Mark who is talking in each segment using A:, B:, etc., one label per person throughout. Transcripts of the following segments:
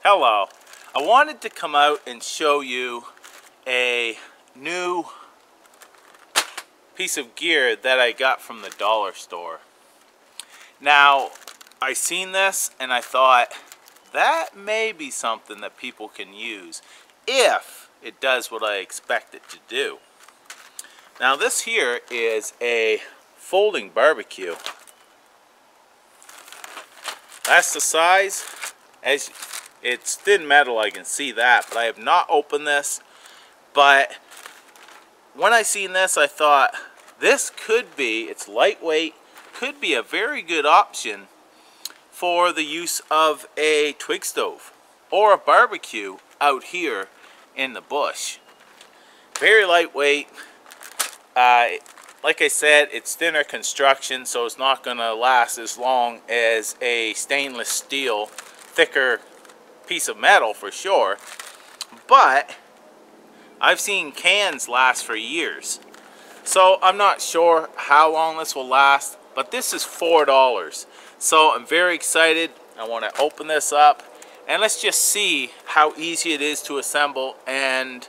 A: Hello. I wanted to come out and show you a new piece of gear that I got from the dollar store. Now, I seen this and I thought that may be something that people can use if it does what I expect it to do. Now this here is a folding barbecue. That's the size. As it's thin metal, I can see that, but I have not opened this. But when I seen this, I thought this could be, it's lightweight, could be a very good option for the use of a twig stove or a barbecue out here in the bush. Very lightweight. Like I said, it's thinner construction, so it's not going to last as long as a stainless steel, thicker piece of metal for sure. But I've seen cans last for years. So I'm not sure how long this will last, but this is $4. So I'm very excited. I want to open this up and let's just see how easy it is to assemble. And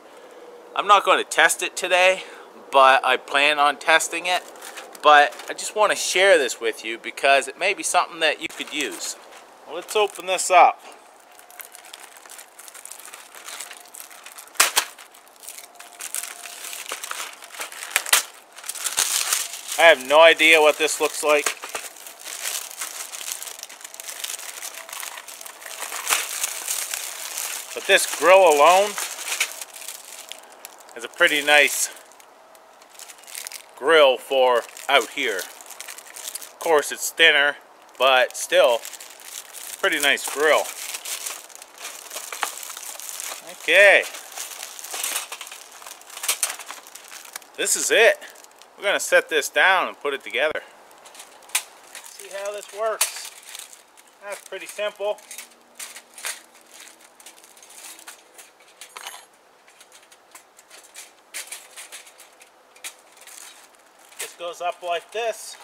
A: I'm not going to test it today, but I plan on testing it. But I just want to share this with you because it may be something that you could use. Well, let's open this up. I have no idea what this looks like. But this grill alone is a pretty nice grill for out here. Of course it's thinner, but still pretty nice grill. Okay. This is it. We're going to set this down and put it together. See how this works. That's pretty simple. This goes up like this.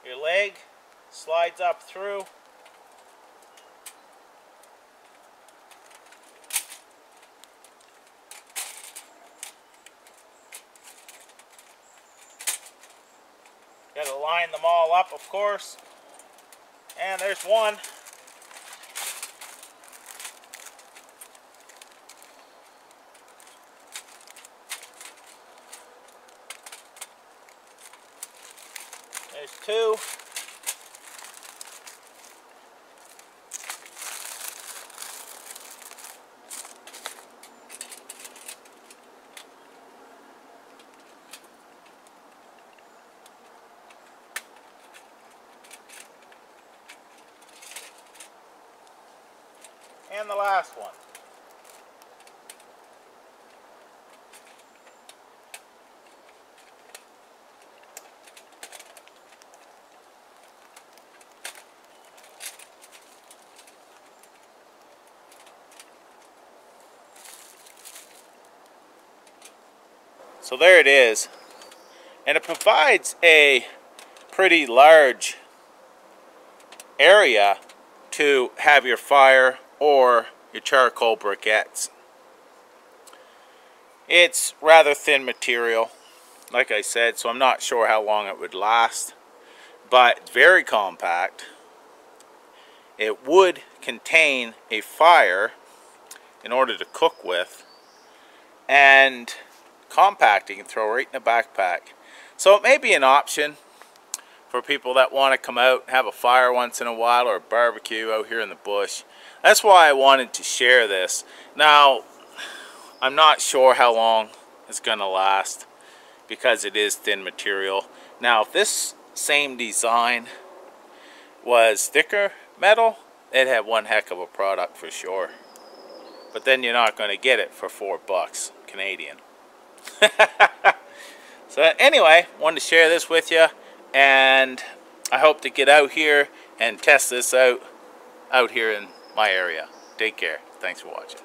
A: Your leg slides up through. Got to line them all up, of course. And there's one. There's two. And the last one. So there it is. And it provides a pretty large area to have your fire or your charcoal briquettes. It's rather thin material, like I said, so I'm not sure how long it would last, but it's very compact. It would contain a fire in order to cook with, and compact, you can throw right in a backpack. So it may be an option for people that want to come out and have a fire once in a while, or a barbecue out here in the bush. That's why I wanted to share this. Now, I'm not sure how long it's going to last because it is thin material. Now, if this same design was thicker metal, it'd have one heck of a product for sure. But then you're not going to get it for $4 Canadian. So anyway, wanted to share this with you, and I hope to get out here and test this out here in my area. Take care. Thanks for watching.